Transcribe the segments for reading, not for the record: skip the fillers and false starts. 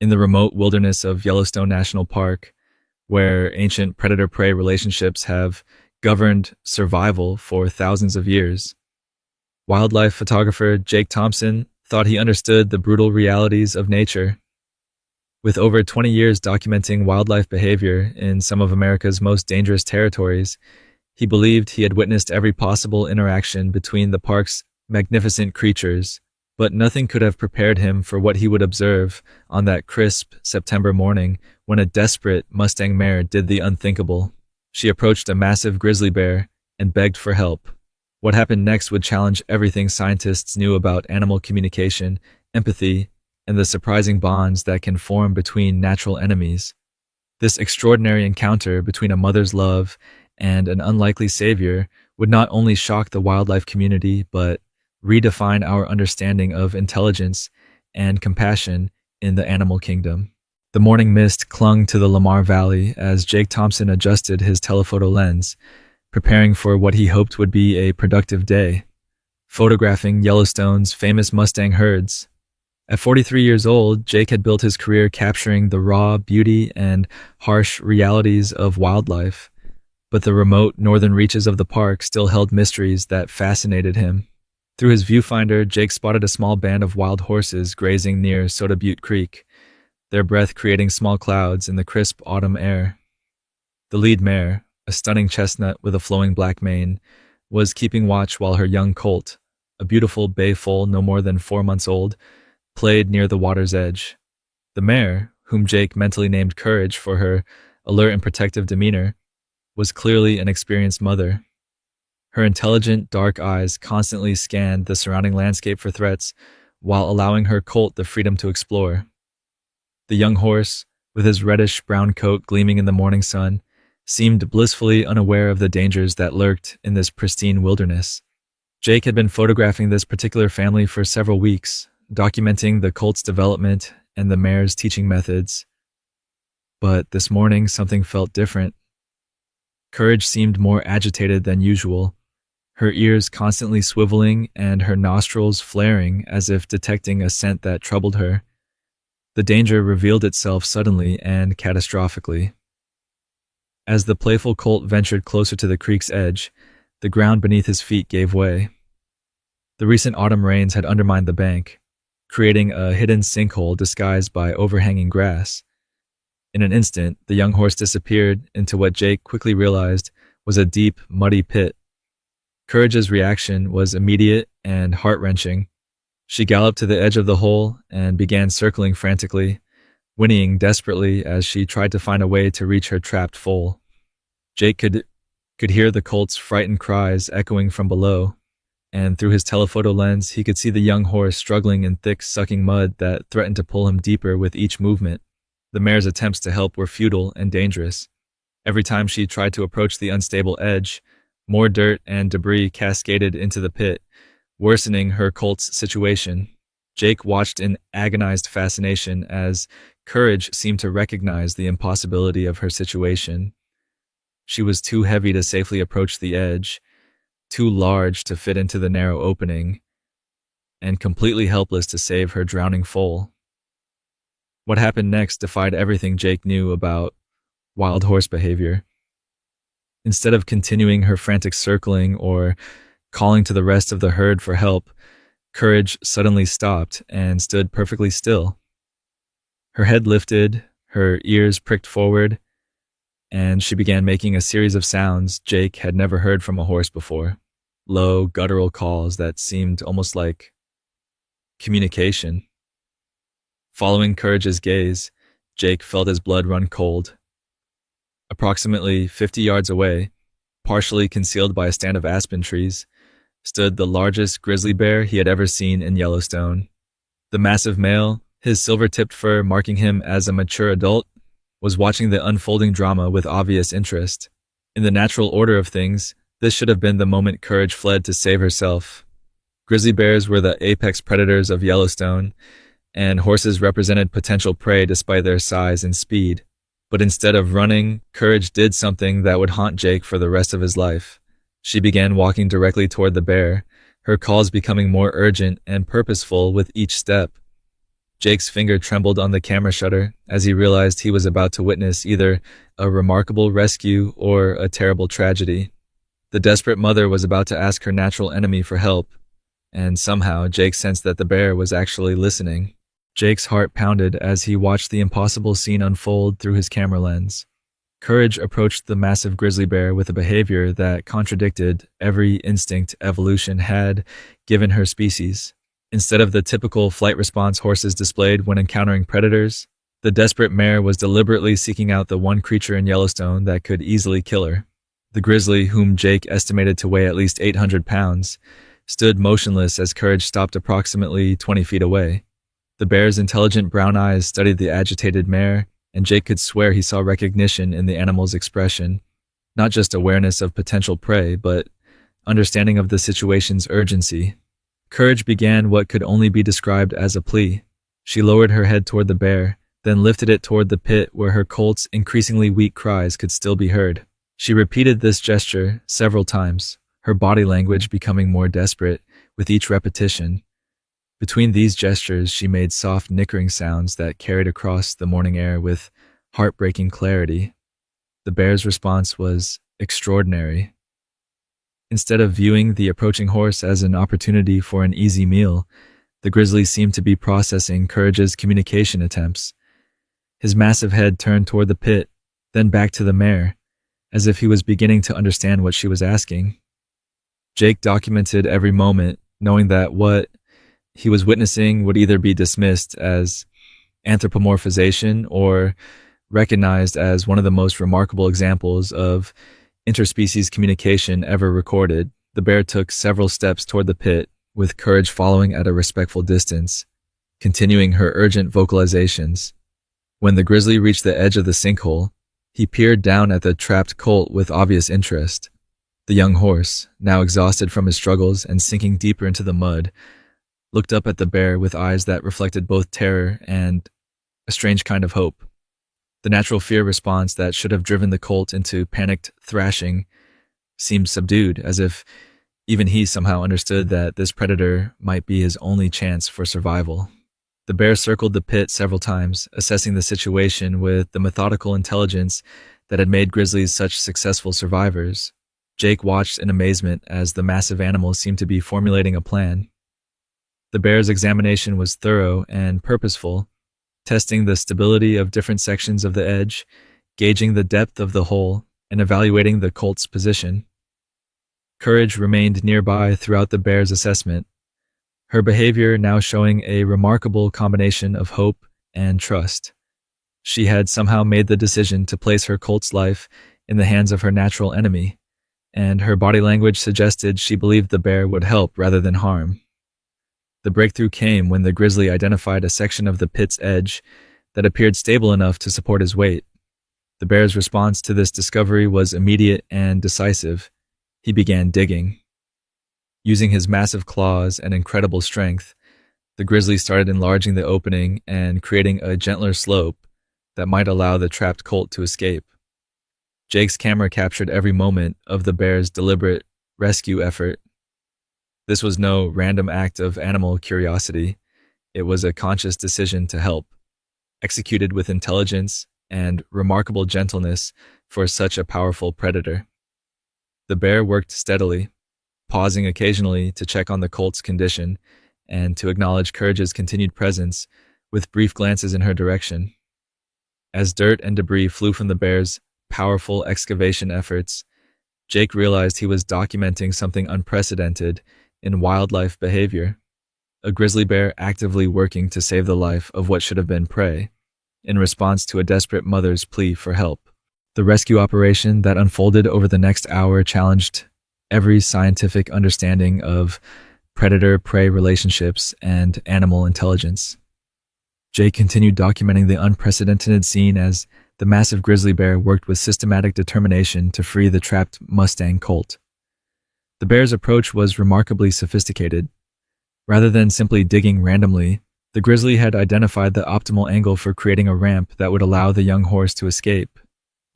in the remote wilderness of Yellowstone National Park, where ancient predator-prey relationships have governed survival for thousands of years. Wildlife photographer Jake Thompson thought he understood the brutal realities of nature. With over 20 years documenting wildlife behavior in some of America's most dangerous territories, he believed he had witnessed every possible interaction between the park's magnificent creatures, but nothing could have prepared him for what he would observe on that crisp September morning when a desperate Mustang Mare did the unthinkable. She approached a massive grizzly bear and begged for help. What happened next would challenge everything scientists knew about animal communication, empathy, and the surprising bonds that can form between natural enemies. This extraordinary encounter between a mother's love and an unlikely savior would not only shock the wildlife community, but redefine our understanding of intelligence and compassion in the animal kingdom. The morning mist clung to the Lamar Valley as Jake Thompson adjusted his telephoto lens, preparing for what he hoped would be a productive day, photographing Yellowstone's famous Mustang herds. At 43 years old, Jake had built his career capturing the raw beauty and harsh realities of wildlife, but the remote northern reaches of the park still held mysteries that fascinated him. Through his viewfinder, Jake spotted a small band of wild horses grazing near Soda Butte Creek, their breath creating small clouds in the crisp autumn air. The lead mare, a stunning chestnut with a flowing black mane, was keeping watch while her young colt, a beautiful bay foal no more than 4 months old, played near the water's edge. The mare, whom Jake mentally named Courage for her alert and protective demeanor, was clearly an experienced mother. Her intelligent, dark eyes constantly scanned the surrounding landscape for threats while allowing her colt the freedom to explore. The young horse, with his reddish-brown coat gleaming in the morning sun, seemed blissfully unaware of the dangers that lurked in this pristine wilderness. Jake had been photographing this particular family for several weeks, documenting the colt's development and the mare's teaching methods. But this morning, something felt different. Courage seemed more agitated than usual, her ears constantly swiveling and her nostrils flaring as if detecting a scent that troubled her. The danger revealed itself suddenly and catastrophically. As the playful colt ventured closer to the creek's edge, the ground beneath his feet gave way. The recent autumn rains had undermined the bank, creating a hidden sinkhole disguised by overhanging grass. In an instant, the young horse disappeared into what Jake quickly realized was a deep, muddy pit. Courage's reaction was immediate and heart-wrenching. She galloped to the edge of the hole and began circling frantically, whinnying desperately as she tried to find a way to reach her trapped foal. Jake could hear the colt's frightened cries echoing from below, and through his telephoto lens he could see the young horse struggling in thick, sucking mud that threatened to pull him deeper with each movement. The mare's attempts to help were futile and dangerous. Every time she tried to approach the unstable edge, more dirt and debris cascaded into the pit, worsening her colt's situation. Jake watched in agonized fascination as Courage seemed to recognize the impossibility of her situation. She was too heavy to safely approach the edge, too large to fit into the narrow opening, and completely helpless to save her drowning foal. What happened next defied everything Jake knew about wild horse behavior. Instead of continuing her frantic circling or calling to the rest of the herd for help, Courage suddenly stopped and stood perfectly still. Her head lifted, her ears pricked forward, and she began making a series of sounds Jake had never heard from a horse before. Low, guttural calls that seemed almost like communication. Following Courage's gaze, Jake felt his blood run cold. Approximately 50 yards away, partially concealed by a stand of aspen trees, stood the largest grizzly bear he had ever seen in Yellowstone. The massive male, his silver-tipped fur marking him as a mature adult, was watching the unfolding drama with obvious interest. In the natural order of things, this should have been the moment Courage fled to save herself. Grizzly bears were the apex predators of Yellowstone, and horses represented potential prey despite their size and speed. But instead of running, Courage did something that would haunt Jake for the rest of his life. She began walking directly toward the bear, her calls becoming more urgent and purposeful with each step. Jake's finger trembled on the camera shutter as he realized he was about to witness either a remarkable rescue or a terrible tragedy. The desperate mother was about to ask her natural enemy for help, and somehow Jake sensed that the bear was actually listening. Jake's heart pounded as he watched the impossible scene unfold through his camera lens. Courage approached the massive grizzly bear with a behavior that contradicted every instinct evolution had given her species. Instead of the typical flight response horses displayed when encountering predators, the desperate mare was deliberately seeking out the one creature in Yellowstone that could easily kill her. The grizzly, whom Jake estimated to weigh at least 800 pounds, stood motionless as Courage stopped approximately 20 feet away. The bear's intelligent brown eyes studied the agitated mare, and Jake could swear he saw recognition in the animal's expression, not just awareness of potential prey, but understanding of the situation's urgency. Courage began what could only be described as a plea. She lowered her head toward the bear, then lifted it toward the pit where her colt's increasingly weak cries could still be heard. She repeated this gesture several times, her body language becoming more desperate with each repetition. Between these gestures, she made soft nickering sounds that carried across the morning air with heartbreaking clarity. The bear's response was extraordinary. Instead of viewing the approaching horse as an opportunity for an easy meal, the grizzly seemed to be processing Courage's communication attempts. His massive head turned toward the pit, then back to the mare, as if he was beginning to understand what she was asking. Jake documented every moment, knowing that what he was witnessing would either be dismissed as anthropomorphization or recognized as one of the most remarkable examples of interspecies communication ever recorded. The bear took several steps toward the pit, with Courage following at a respectful distance, continuing her urgent vocalizations. When the grizzly reached the edge of the sinkhole, he peered down at the trapped colt with obvious interest. The young horse, now exhausted from his struggles and sinking deeper into the mud, looked up at the bear with eyes that reflected both terror and a strange kind of hope. The natural fear response that should have driven the colt into panicked thrashing seemed subdued, as if even he somehow understood that this predator might be his only chance for survival. The bear circled the pit several times, assessing the situation with the methodical intelligence that had made grizzlies such successful survivors. Jake watched in amazement as the massive animal seemed to be formulating a plan. The bear's examination was thorough and purposeful, testing the stability of different sections of the edge, gauging the depth of the hole, and evaluating the colt's position. Courage remained nearby throughout the bear's assessment, her behavior now showing a remarkable combination of hope and trust. She had somehow made the decision to place her colt's life in the hands of her natural enemy, and her body language suggested she believed the bear would help rather than harm. The breakthrough came when the grizzly identified a section of the pit's edge that appeared stable enough to support his weight. The bear's response to this discovery was immediate and decisive. He began digging. Using his massive claws and incredible strength, the grizzly started enlarging the opening and creating a gentler slope that might allow the trapped colt to escape. Jake's camera captured every moment of the bear's deliberate rescue effort. This was no random act of animal curiosity. It was a conscious decision to help, executed with intelligence and remarkable gentleness for such a powerful predator. The bear worked steadily, pausing occasionally to check on the colt's condition and to acknowledge Courage's continued presence with brief glances in her direction. As dirt and debris flew from the bear's powerful excavation efforts, Jake realized he was documenting something unprecedented in wildlife behavior. A grizzly bear actively working to save the life of what should have been prey, in response to a desperate mother's plea for help. The rescue operation that unfolded over the next hour challenged every scientific understanding of predator-prey relationships and animal intelligence. Jake continued documenting the unprecedented scene as the massive grizzly bear worked with systematic determination to free the trapped Mustang colt. The bear's approach was remarkably sophisticated. Rather than simply digging randomly, the grizzly had identified the optimal angle for creating a ramp that would allow the young horse to escape.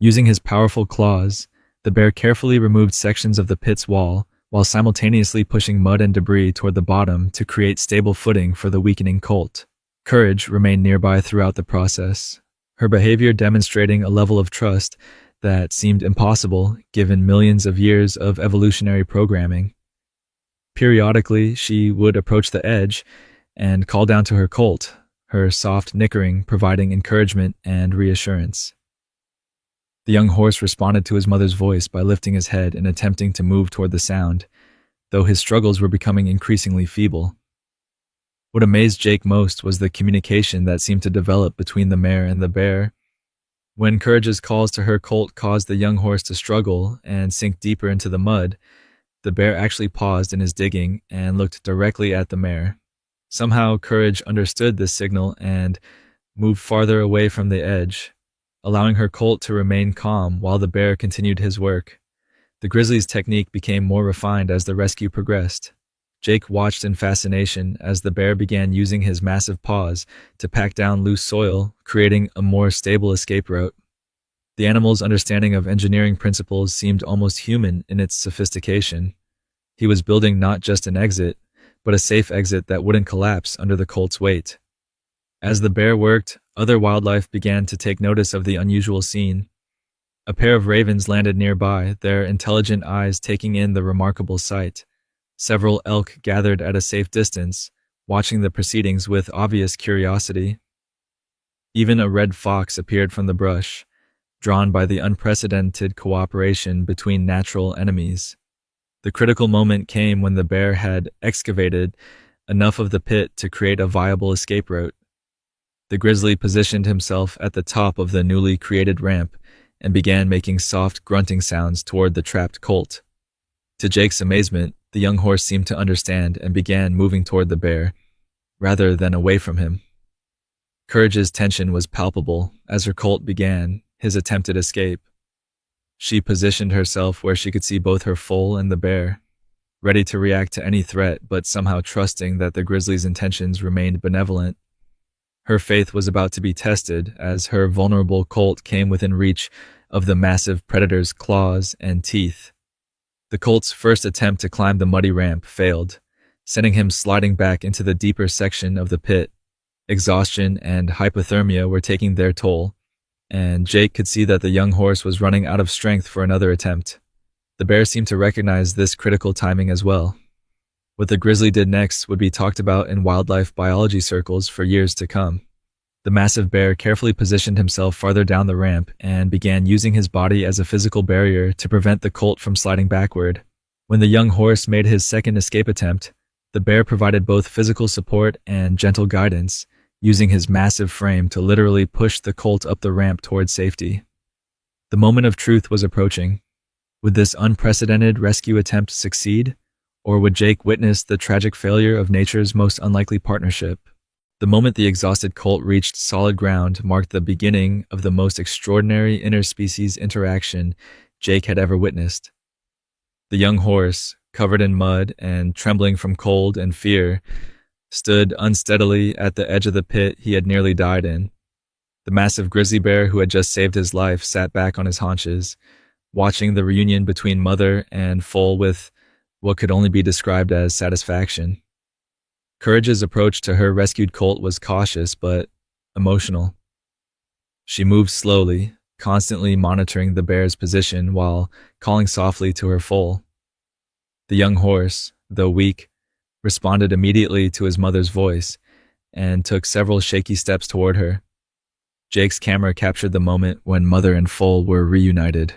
Using his powerful claws, the bear carefully removed sections of the pit's wall while simultaneously pushing mud and debris toward the bottom to create stable footing for the weakening colt. Courage remained nearby throughout the process, her behavior demonstrating a level of trust that seemed impossible given millions of years of evolutionary programming. Periodically, she would approach the edge and call down to her colt, her soft nickering providing encouragement and reassurance. The young horse responded to his mother's voice by lifting his head and attempting to move toward the sound, though his struggles were becoming increasingly feeble. What amazed Jake most was the communication that seemed to develop between the mare and the bear. When Courage's calls to her colt caused the young horse to struggle and sink deeper into the mud, the bear actually paused in his digging and looked directly at the mare. Somehow, Courage understood this signal and moved farther away from the edge, allowing her colt to remain calm while the bear continued his work. The grizzly's technique became more refined as the rescue progressed. Jake watched in fascination as the bear began using his massive paws to pack down loose soil, creating a more stable escape route. The animal's understanding of engineering principles seemed almost human in its sophistication. He was building not just an exit, but a safe exit that wouldn't collapse under the colt's weight. As the bear worked, other wildlife began to take notice of the unusual scene. A pair of ravens landed nearby, their intelligent eyes taking in the remarkable sight. Several elk gathered at a safe distance, watching the proceedings with obvious curiosity. Even a red fox appeared from the brush, drawn by the unprecedented cooperation between natural enemies. The critical moment came when the bear had excavated enough of the pit to create a viable escape route. The grizzly positioned himself at the top of the newly created ramp and began making soft grunting sounds toward the trapped colt. To Jake's amazement, the young horse seemed to understand and began moving toward the bear, rather than away from him. Courage's tension was palpable as her colt began his attempted escape. She positioned herself where she could see both her foal and the bear, ready to react to any threat but somehow trusting that the grizzly's intentions remained benevolent. Her faith was about to be tested as her vulnerable colt came within reach of the massive predator's claws and teeth. The colt's first attempt to climb the muddy ramp failed, sending him sliding back into the deeper section of the pit. Exhaustion and hypothermia were taking their toll, and Jake could see that the young horse was running out of strength for another attempt. The bear seemed to recognize this critical timing as well. What the grizzly did next would be talked about in wildlife biology circles for years to come. The massive bear carefully positioned himself farther down the ramp and began using his body as a physical barrier to prevent the colt from sliding backward. When the young horse made his second escape attempt, the bear provided both physical support and gentle guidance, using his massive frame to literally push the colt up the ramp toward safety. The moment of truth was approaching. Would this unprecedented rescue attempt succeed, or would Jake witness the tragic failure of nature's most unlikely partnership? The moment the exhausted colt reached solid ground marked the beginning of the most extraordinary interspecies interaction Jake had ever witnessed. The young horse, covered in mud and trembling from cold and fear, stood unsteadily at the edge of the pit he had nearly died in. The massive grizzly bear who had just saved his life sat back on his haunches, watching the reunion between mother and foal with what could only be described as satisfaction. Courage's approach to her rescued colt was cautious but emotional. She moved slowly, constantly monitoring the bear's position while calling softly to her foal. The young horse, though weak, responded immediately to his mother's voice and took several shaky steps toward her. Jake's camera captured the moment when mother and foal were reunited,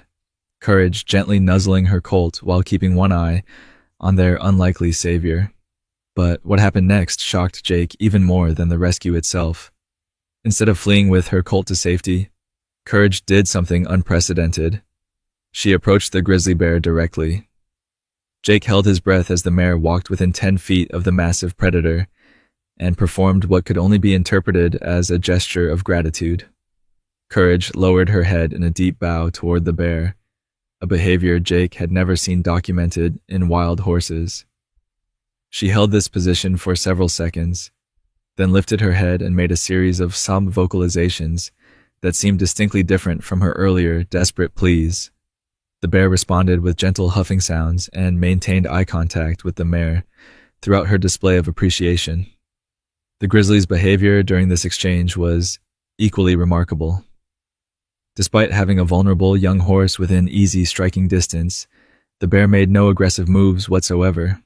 Courage gently nuzzling her colt while keeping one eye on their unlikely savior. But what happened next shocked Jake even more than the rescue itself. Instead of fleeing with her colt to safety, Courage did something unprecedented. She approached the grizzly bear directly. Jake held his breath as the mare walked within 10 feet of the massive predator and performed what could only be interpreted as a gesture of gratitude. Courage lowered her head in a deep bow toward the bear, a behavior Jake had never seen documented in wild horses. She held this position for several seconds, then lifted her head and made a series of solemn vocalizations that seemed distinctly different from her earlier desperate pleas. The bear responded with gentle huffing sounds and maintained eye contact with the mare throughout her display of appreciation. The grizzly's behavior during this exchange was equally remarkable. Despite having a vulnerable young horse within easy striking distance, the bear made no aggressive moves whatsoever.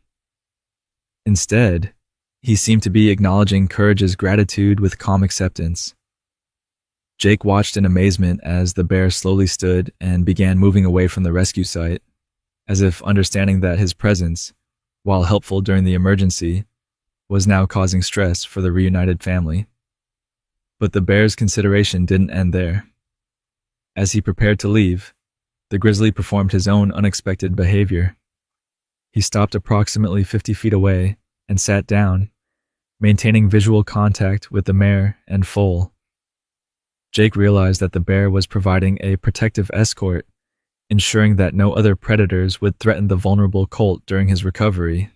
Instead, he seemed to be acknowledging Courage's gratitude with calm acceptance. Jake watched in amazement as the bear slowly stood and began moving away from the rescue site, as if understanding that his presence, while helpful during the emergency, was now causing stress for the reunited family. But the bear's consideration didn't end there. As he prepared to leave, the grizzly performed his own unexpected behavior. He stopped approximately 50 feet away and sat down, maintaining visual contact with the mare and foal. Jake realized that the bear was providing a protective escort, ensuring that no other predators would threaten the vulnerable colt during his recovery.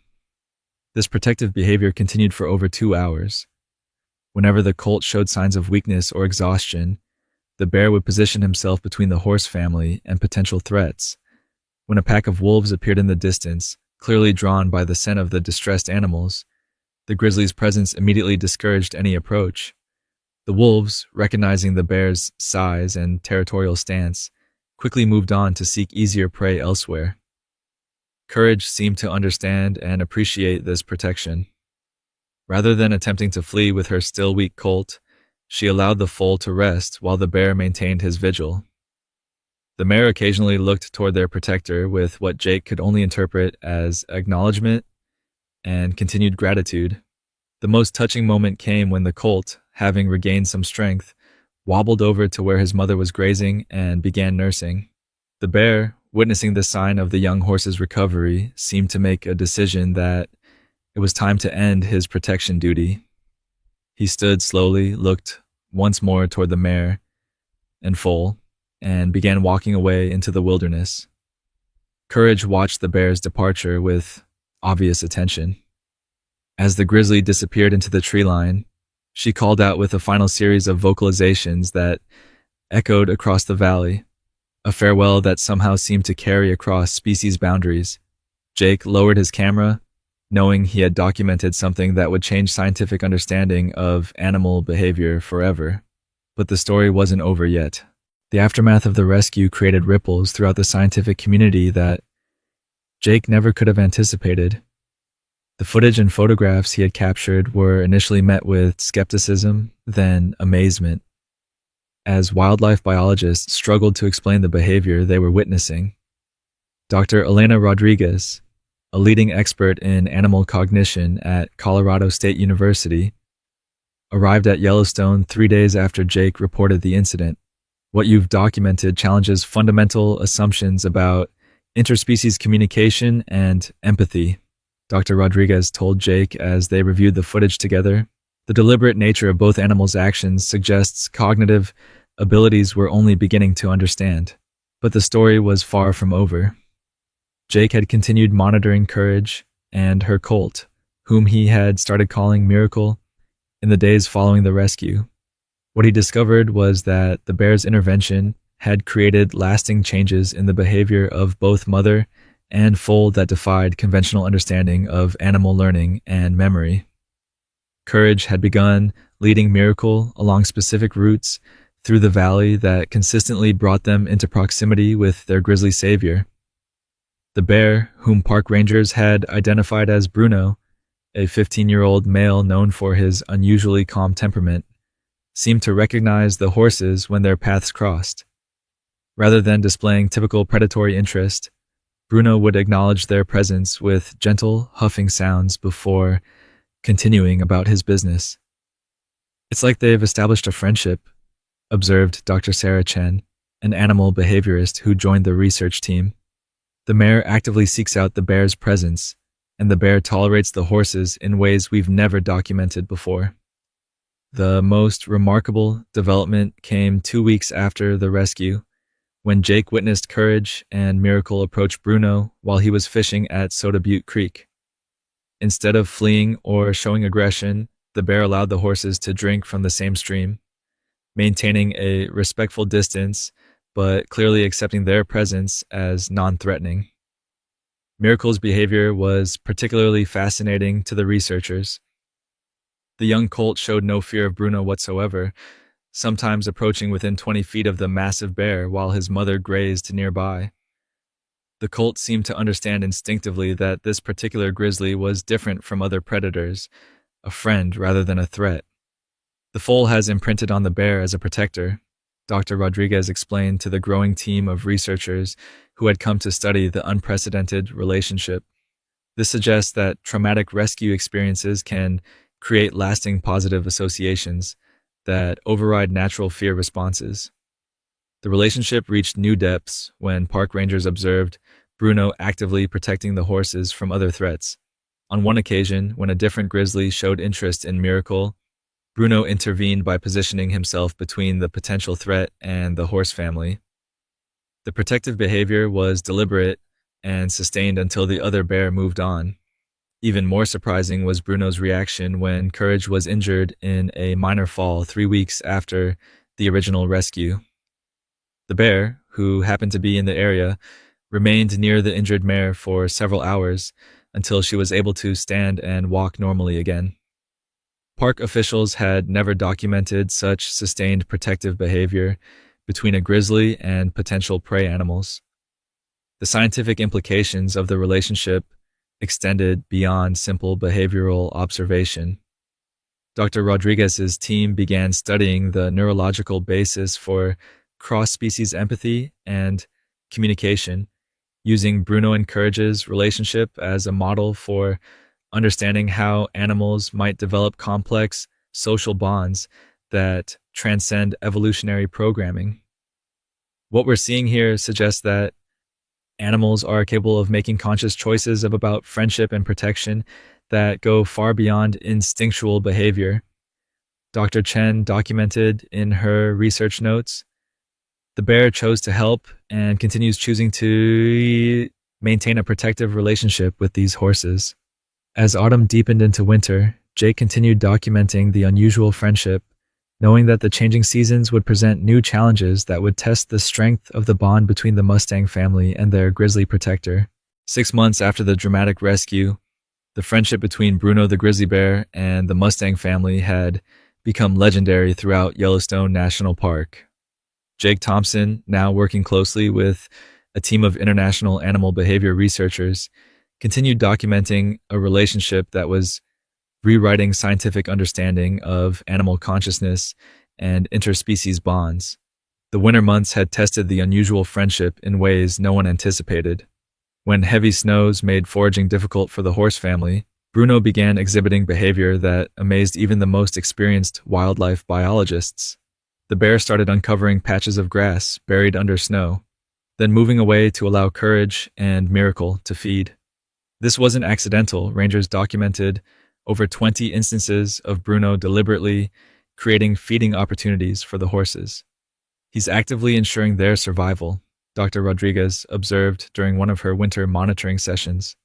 This protective behavior continued for over 2 hours. Whenever the colt showed signs of weakness or exhaustion, the bear would position himself between the horse family and potential threats. When a pack of wolves appeared in the distance, clearly drawn by the scent of the distressed animals, the grizzly's presence immediately discouraged any approach. The wolves, recognizing the bear's size and territorial stance, quickly moved on to seek easier prey elsewhere. Courage seemed to understand and appreciate this protection. Rather than attempting to flee with her still weak colt, she allowed the foal to rest while the bear maintained his vigil. The mare occasionally looked toward their protector with what Jake could only interpret as acknowledgement and continued gratitude. The most touching moment came when the colt, having regained some strength, wobbled over to where his mother was grazing and began nursing. The bear, witnessing the sign of the young horse's recovery, seemed to make a decision that it was time to end his protection duty. He stood slowly, looked once more toward the mare and foal, and began walking away into the wilderness. Courage watched the bear's departure with obvious attention. As the grizzly disappeared into the tree line, she called out with a final series of vocalizations that echoed across the valley, a farewell that somehow seemed to carry across species boundaries. Jake lowered his camera, knowing he had documented something that would change scientific understanding of animal behavior forever. But the story wasn't over yet. The aftermath of the rescue created ripples throughout the scientific community that Jake never could have anticipated. The footage and photographs he had captured were initially met with skepticism, then amazement, as wildlife biologists struggled to explain the behavior they were witnessing. Dr. Elena Rodriguez, a leading expert in animal cognition at Colorado State University, arrived at Yellowstone 3 days after Jake reported the incident. What you've documented challenges fundamental assumptions about interspecies communication and empathy, Dr. Rodriguez told Jake as they reviewed the footage together. The deliberate nature of both animals' actions suggests cognitive abilities we're only beginning to understand. But the story was far from over. Jake had continued monitoring Courage and her colt, whom he had started calling Miracle, in the days following the rescue. What he discovered was that the bear's intervention had created lasting changes in the behavior of both mother and foal that defied conventional understanding of animal learning and memory. Courage had begun leading Miracle along specific routes through the valley that consistently brought them into proximity with their grizzly savior. The bear, whom park rangers had identified as Bruno, a 15-year-old male known for his unusually calm temperament, seemed to recognize the horses when their paths crossed. Rather than displaying typical predatory interest, Bruno would acknowledge their presence with gentle, huffing sounds before continuing about his business. "It's like they've established a friendship," observed Dr. Sarah Chen, an animal behaviorist who joined the research team. "The mare actively seeks out the bear's presence, and the bear tolerates the horses in ways we've never documented before." The most remarkable development came 2 weeks after the rescue, when Jake witnessed Courage and Miracle approach Bruno while he was fishing at Soda Butte Creek. Instead of fleeing or showing aggression, the bear allowed the horses to drink from the same stream, maintaining a respectful distance but clearly accepting their presence as non-threatening. Miracle's behavior was particularly fascinating to the researchers. The young colt showed no fear of Bruno whatsoever, sometimes approaching within 20 feet of the massive bear while his mother grazed nearby. The colt seemed to understand instinctively that this particular grizzly was different from other predators, a friend rather than a threat. The foal has imprinted on the bear as a protector, Dr. Rodriguez explained to the growing team of researchers who had come to study the unprecedented relationship. This suggests that traumatic rescue experiences can create lasting positive associations that override natural fear responses. The relationship reached new depths when park rangers observed Bruno actively protecting the horses from other threats. On one occasion, when a different grizzly showed interest in Miracle, Bruno intervened by positioning himself between the potential threat and the horse family. The protective behavior was deliberate and sustained until the other bear moved on. Even more surprising was Bruno's reaction when Courage was injured in a minor fall 3 weeks after the original rescue. The bear, who happened to be in the area, remained near the injured mare for several hours until she was able to stand and walk normally again. Park officials had never documented such sustained protective behavior between a grizzly and potential prey animals. The scientific implications of the relationship extended beyond simple behavioral observation. Dr. Rodriguez's team began studying the neurological basis for cross-species empathy and communication, using Bruno and Courage's relationship as a model for understanding how animals might develop complex social bonds that transcend evolutionary programming. What we're seeing here suggests that animals are capable of making conscious choices about friendship and protection that go far beyond instinctual behavior. Dr. Chen documented in her research notes, the bear chose to help and continues choosing to maintain a protective relationship with these horses. As autumn deepened into winter, Jake continued documenting the unusual friendship, knowing that the changing seasons would present new challenges that would test the strength of the bond between the Mustang family and their grizzly protector. 6 months after the dramatic rescue, the friendship between Bruno the grizzly bear and the Mustang family had become legendary throughout Yellowstone National Park. Jake Thompson, now working closely with a team of international animal behavior researchers, continued documenting a relationship that was rewriting scientific understanding of animal consciousness and interspecies bonds. The winter months had tested the unusual friendship in ways no one anticipated. When heavy snows made foraging difficult for the horse family, Bruno began exhibiting behavior that amazed even the most experienced wildlife biologists. The bear started uncovering patches of grass buried under snow, then moving away to allow Courage and Miracle to feed. This wasn't accidental. Rangers documented over 20 instances of Bruno deliberately creating feeding opportunities for the horses. He's actively ensuring their survival, Dr. Rodriguez observed during one of her winter monitoring sessions.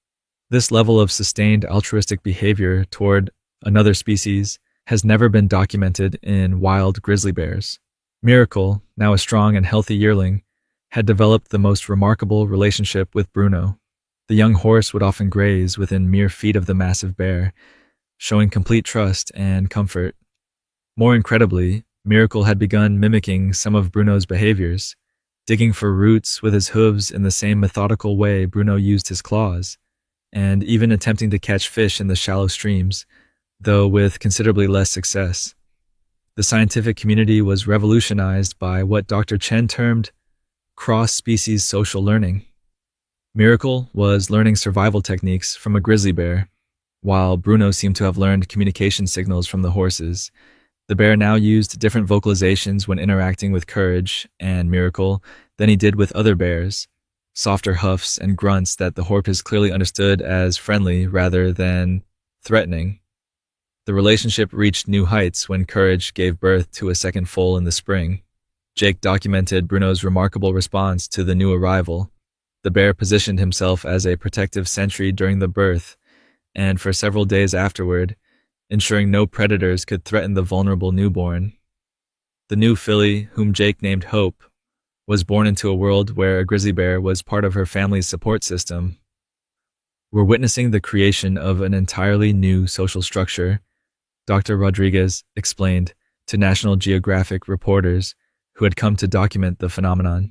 This level of sustained altruistic behavior toward another species has never been documented in wild grizzly bears. Miracle, now a strong and healthy yearling, had developed the most remarkable relationship with Bruno. The young horse would often graze within mere feet of the massive bear, showing complete trust and comfort. More incredibly, Miracle had begun mimicking some of Bruno's behaviors, digging for roots with his hooves in the same methodical way Bruno used his claws, and even attempting to catch fish in the shallow streams, though with considerably less success. The scientific community was revolutionized by what Dr. Chen termed cross-species social learning. Miracle was learning survival techniques from a grizzly bear, while Bruno seemed to have learned communication signals from the horses. The bear now used different vocalizations when interacting with Courage and Miracle than he did with other bears, softer huffs and grunts that the horses clearly understood as friendly rather than threatening. The relationship reached new heights when Courage gave birth to a second foal in the spring. Jake documented Bruno's remarkable response to the new arrival. The bear positioned himself as a protective sentry during the birth, and for several days afterward, ensuring no predators could threaten the vulnerable newborn. The new filly, whom Jake named Hope, was born into a world where a grizzly bear was part of her family's support system. We're witnessing the creation of an entirely new social structure, Dr. Rodriguez explained to National Geographic reporters who had come to document the phenomenon.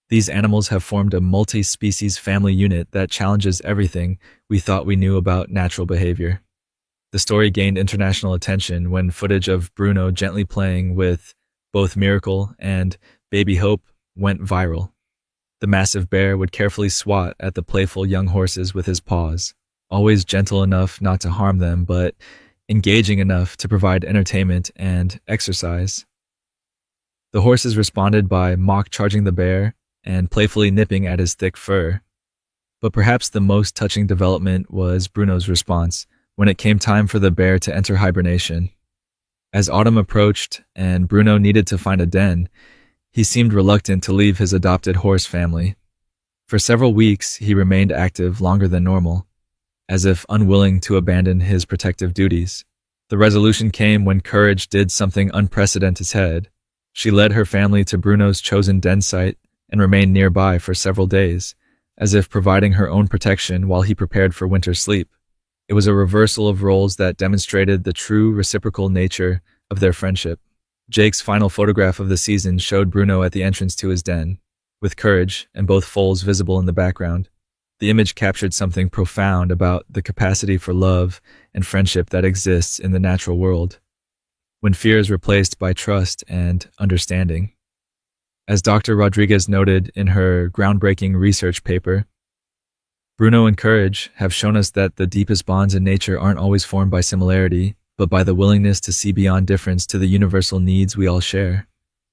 These animals have formed a multi-species family unit that challenges everything we thought we knew about natural behavior. The story gained international attention when footage of Bruno gently playing with both Miracle and Baby Hope went viral. The massive bear would carefully swat at the playful young horses with his paws, always gentle enough not to harm them, but engaging enough to provide entertainment and exercise. The horses responded by mock charging the bear and playfully nipping at his thick fur. But perhaps the most touching development was Bruno's response when it came time for the bear to enter hibernation. As autumn approached and Bruno needed to find a den, he seemed reluctant to leave his adopted horse family. For several weeks, he remained active longer than normal, as if unwilling to abandon his protective duties. The resolution came when Courage did something unprecedented. She led her family to Bruno's chosen den site and remained nearby for several days, as if providing her own protection while he prepared for winter sleep. It was a reversal of roles that demonstrated the true reciprocal nature of their friendship. Jake's final photograph of the season showed Bruno at the entrance to his den, with Courage and both foals visible in the background. The image captured something profound about the capacity for love and friendship that exists in the natural world, when fear is replaced by trust and understanding. As Dr. Rodriguez noted in her groundbreaking research paper, Bruno and Courage have shown us that the deepest bonds in nature aren't always formed by similarity, but by the willingness to see beyond difference to the universal needs we all share: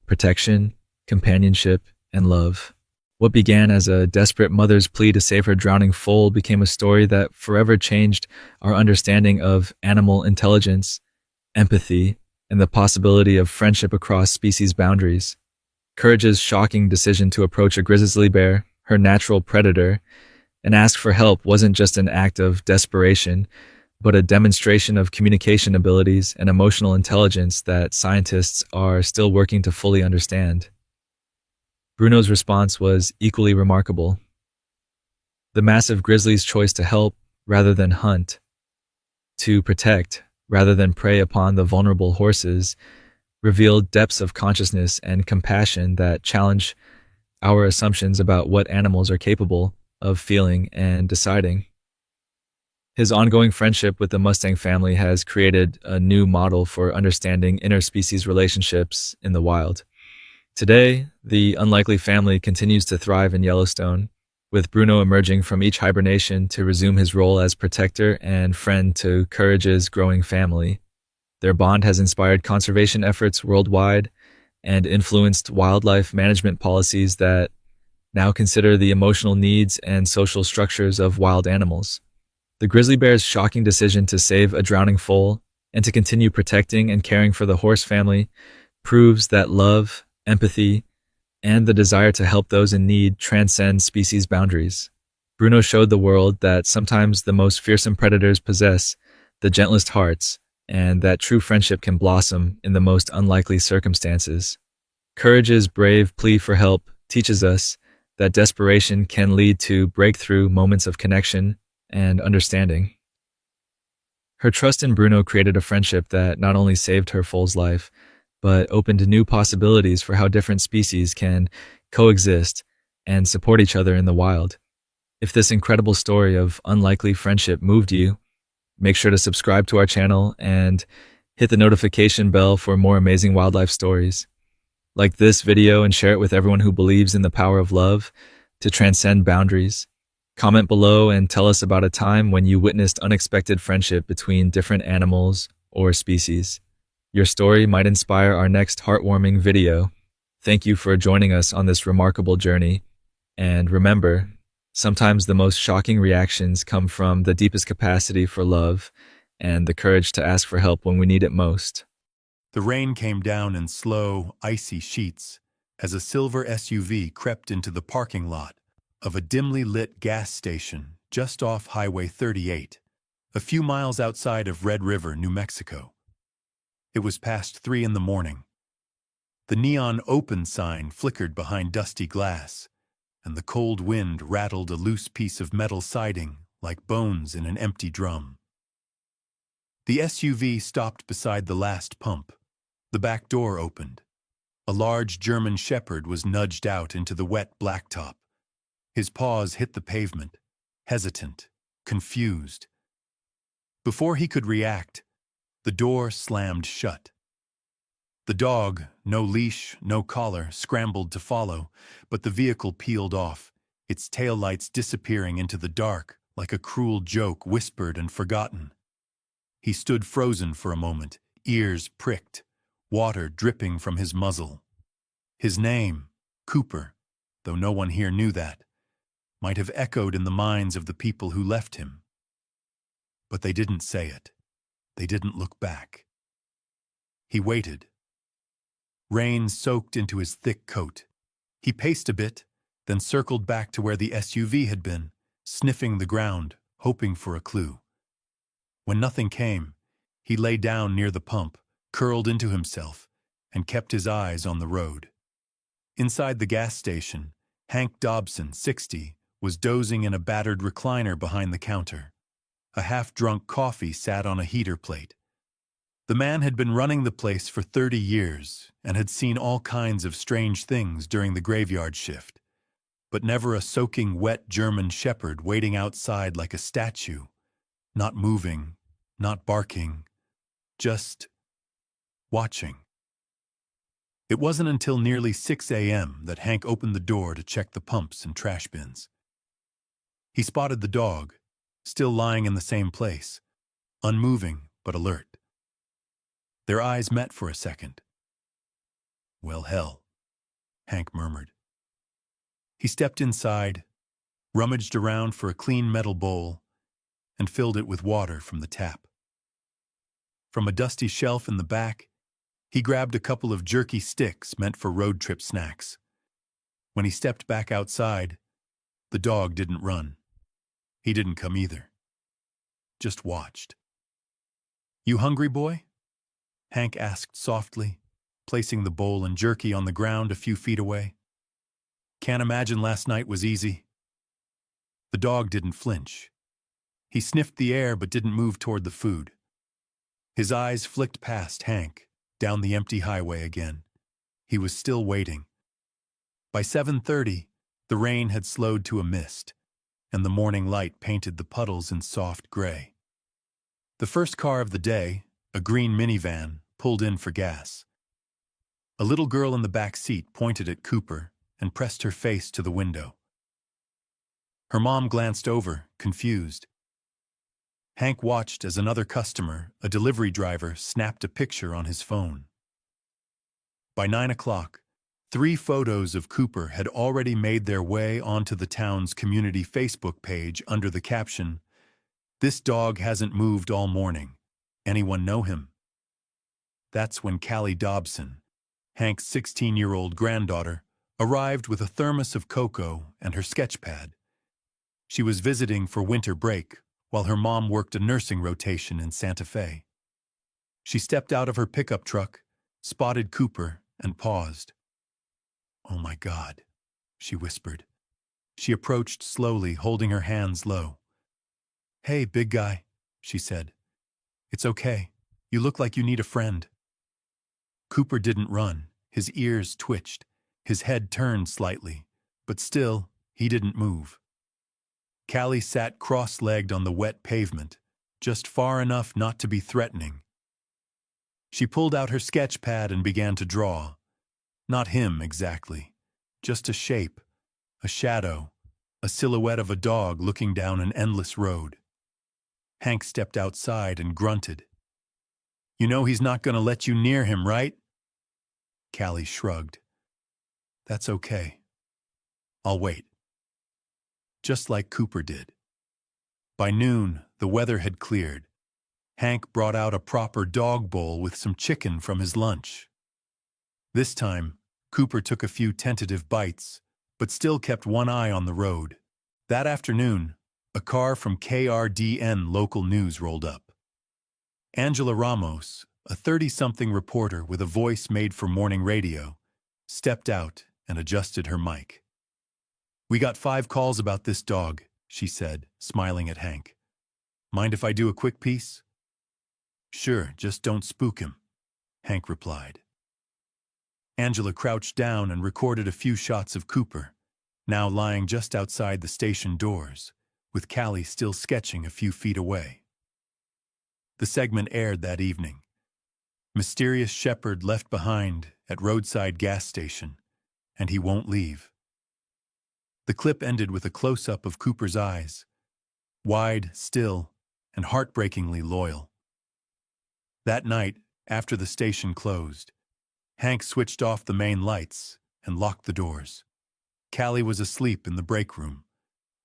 protection, companionship, and love. What began as a desperate mother's plea to save her drowning foal became a story that forever changed our understanding of animal intelligence, empathy, and the possibility of friendship across species boundaries. Courage's shocking decision to approach a grizzly bear, her natural predator, and ask for help wasn't just an act of desperation, but a demonstration of communication abilities and emotional intelligence that scientists are still working to fully understand. Bruno's response was equally remarkable. The massive grizzly's choice to help rather than hunt, to protect rather than prey upon the vulnerable horses, revealed depths of consciousness and compassion that challenge our assumptions about what animals are capable of feeling and deciding. His ongoing friendship with the Mustang family has created a new model for understanding interspecies relationships in the wild. Today, the unlikely family continues to thrive in Yellowstone, with Bruno emerging from each hibernation to resume his role as protector and friend to Courage's growing family. Their bond has inspired conservation efforts worldwide and influenced wildlife management policies that now consider the emotional needs and social structures of wild animals. The grizzly bear's shocking decision to save a drowning foal and to continue protecting and caring for the horse family proves that love, empathy, and the desire to help those in need transcend species boundaries. Bruno showed the world that sometimes the most fearsome predators possess the gentlest hearts, and that true friendship can blossom in the most unlikely circumstances. Courage's brave plea for help teaches us that desperation can lead to breakthrough moments of connection and understanding. Her trust in Bruno created a friendship that not only saved her foal's life, but opened new possibilities for how different species can coexist and support each other in the wild. If this incredible story of unlikely friendship moved you, make sure to subscribe to our channel and hit the notification bell for more amazing wildlife stories. Like this video and share it with everyone who believes in the power of love to transcend boundaries. Comment below and tell us about a time when you witnessed unexpected friendship between different animals or species. Your story might inspire our next heartwarming video. Thank you for joining us on this remarkable journey. And remember, sometimes the most shocking reactions come from the deepest capacity for love and the courage to ask for help when we need it most. The rain came down in slow, icy sheets as a silver SUV crept into the parking lot of a dimly lit gas station just off Highway 38, a few miles outside of Red River, New Mexico. It was past 3 in the morning. The neon open sign flickered behind dusty glass, and the cold wind rattled a loose piece of metal siding like bones in an empty drum. The SUV stopped beside the last pump. The back door opened. A large German shepherd was nudged out into the wet blacktop. His paws hit the pavement, hesitant, confused. Before he could react, the door slammed shut. The dog, no leash, no collar, scrambled to follow, but the vehicle peeled off, its taillights disappearing into the dark like a cruel joke whispered and forgotten. He stood frozen for a moment, ears pricked, water dripping from his muzzle. His name, Cooper, though no one here knew that, might have echoed in the minds of the people who left him. But they didn't say it. They didn't look back. He waited. Rain soaked into his thick coat. He paced a bit, then circled back to where the SUV had been, sniffing the ground, hoping for a clue. When nothing came, he lay down near the pump, curled into himself, and kept his eyes on the road. Inside the gas station, Hank Dobson, 60, was dozing in a battered recliner behind the counter. A half-drunk coffee sat on a heater plate. The man had been running the place for 30 years and had seen all kinds of strange things during the graveyard shift, but never a soaking wet German shepherd waiting outside like a statue, not moving, not barking, just watching. It wasn't until nearly 6 a.m. that Hank opened the door to check the pumps and trash bins. He spotted the dog, still lying in the same place, unmoving but alert. Their eyes met for a second. "Well, hell," Hank murmured. He stepped inside, rummaged around for a clean metal bowl, and filled it with water from the tap. From a dusty shelf in the back, he grabbed a couple of jerky sticks meant for road trip snacks. When he stepped back outside, the dog didn't run. He didn't come either. Just watched. "You hungry, boy?" Hank asked softly, placing the bowl and jerky on the ground a few feet away. "Can't imagine last night was easy." The dog didn't flinch. He sniffed the air but didn't move toward the food. His eyes flicked past Hank, down the empty highway again. He was still waiting. By 7:30, the rain had slowed to a mist, and the morning light painted the puddles in soft gray. The first car of the day, a green minivan, pulled in for gas. A little girl in the back seat pointed at Cooper and pressed her face to the window. Her mom glanced over, confused. Hank watched as another customer, a delivery driver, snapped a picture on his phone. By 9 o'clock, 3 photos of Cooper had already made their way onto the town's community Facebook page under the caption, "This dog hasn't moved all morning. Anyone know him?" That's when Callie Dobson, Hank's 16-year-old granddaughter, arrived with a thermos of cocoa and her sketch pad. She was visiting for winter break while her mom worked a nursing rotation in Santa Fe. She stepped out of her pickup truck, spotted Cooper, and paused. "Oh my God," she whispered. She approached slowly, holding her hands low. "Hey, big guy," she said. "It's okay. You look like you need a friend." Cooper didn't run. His ears twitched. His head turned slightly, but still, he didn't move. Callie sat cross-legged on the wet pavement, just far enough not to be threatening. She pulled out her sketch pad and began to draw. Not him, exactly. Just a shape, a shadow, a silhouette of a dog looking down an endless road. Hank stepped outside and grunted. "You know he's not going to let you near him, right?" Callie shrugged. "That's okay. I'll wait." Just like Cooper did. By noon, the weather had cleared. Hank brought out a proper dog bowl with some chicken from his lunch. This time, Cooper took a few tentative bites, but still kept one eye on the road. That afternoon, a car from KRDN local news rolled up. Angela Ramos, a 30-something reporter with a voice made for morning radio, stepped out and adjusted her mic. "We got 5 calls about this dog," she said, smiling at Hank. "Mind if I do a quick piece?" Sure, just don't spook him, Hank replied. Angela crouched down and recorded a few shots of Cooper, now lying just outside the station doors, with Callie still sketching a few feet away. The segment aired that evening. Mysterious shepherd left behind at roadside gas station, and he won't leave. The clip ended with a close-up of Cooper's eyes, wide, still, and heartbreakingly loyal. That night, after the station closed, Hank switched off the main lights and locked the doors. Callie was asleep in the break room.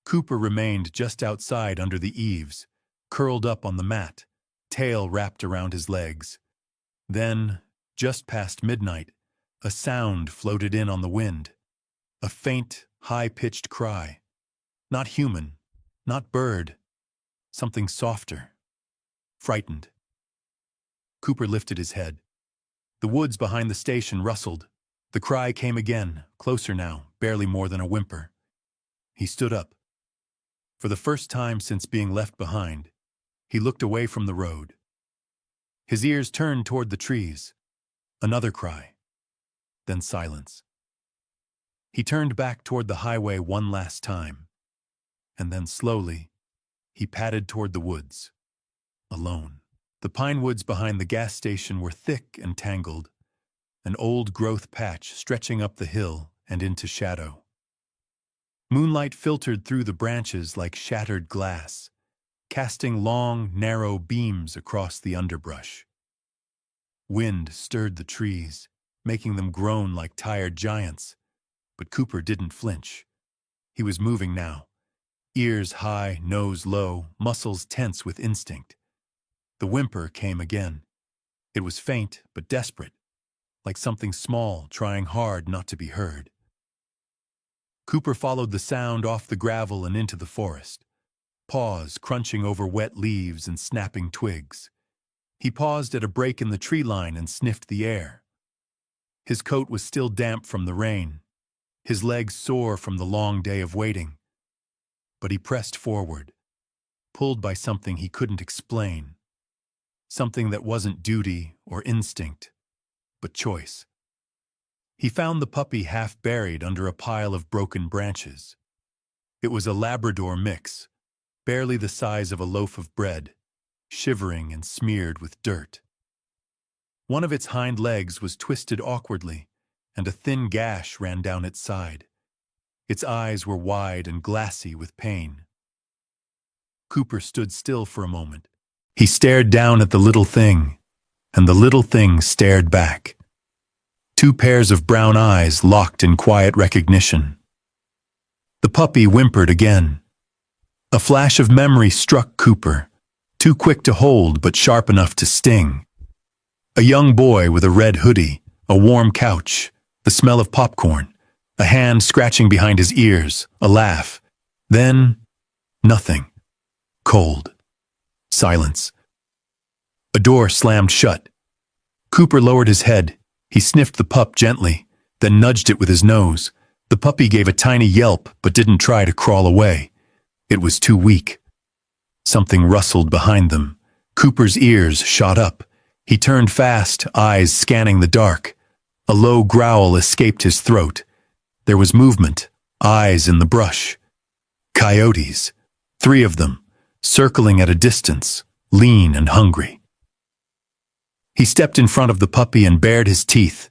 Cooper remained just outside under the eaves, curled up on the mat, tail wrapped around his legs. Then, just past midnight, a sound floated in on the wind. A faint, high-pitched cry. Not human, not bird. Something softer. Frightened. Cooper lifted his head. The woods behind the station rustled. The cry came again, closer now, barely more than a whimper. He stood up. For the first time since being left behind, he looked away from the road. His ears turned toward the trees. Another cry. Then silence. He turned back toward the highway one last time. And then slowly, he padded toward the woods. Alone. The pine woods behind the gas station were thick and tangled, an old-growth patch stretching up the hill and into shadow. Moonlight filtered through the branches like shattered glass, casting long, narrow beams across the underbrush. Wind stirred the trees, making them groan like tired giants, but Cooper didn't flinch. He was moving now, ears high, nose low, muscles tense with instinct. The whimper came again. It was faint but desperate, like something small trying hard not to be heard. Cooper followed the sound off the gravel and into the forest, paws crunching over wet leaves and snapping twigs. He paused at a break in the tree line and sniffed the air. His coat was still damp from the rain, his legs sore from the long day of waiting. But he pressed forward, pulled by something he couldn't explain, something that wasn't duty or instinct, but choice. He found the puppy half buried under a pile of broken branches. It was a Labrador mix, barely the size of a loaf of bread, shivering and smeared with dirt. One of its hind legs was twisted awkwardly, and a thin gash ran down its side. Its eyes were wide and glassy with pain. Cooper stood still for a moment. He stared down at the little thing, and the little thing stared back. Two pairs of brown eyes locked in quiet recognition. The puppy whimpered again. A flash of memory struck Cooper, too quick to hold but sharp enough to sting. A young boy with a red hoodie, a warm couch, the smell of popcorn, a hand scratching behind his ears, a laugh. Then, nothing. Cold. Silence. A door slammed shut. Cooper lowered his head. He sniffed the pup gently, then nudged it with his nose. The puppy gave a tiny yelp but didn't try to crawl away. It was too weak. Something rustled behind them. Cooper's ears shot up. He turned fast, eyes scanning the dark. A low growl escaped his throat. There was movement, eyes in the brush. Coyotes, 3 of them, circling at a distance, lean and hungry. He stepped in front of the puppy and bared his teeth.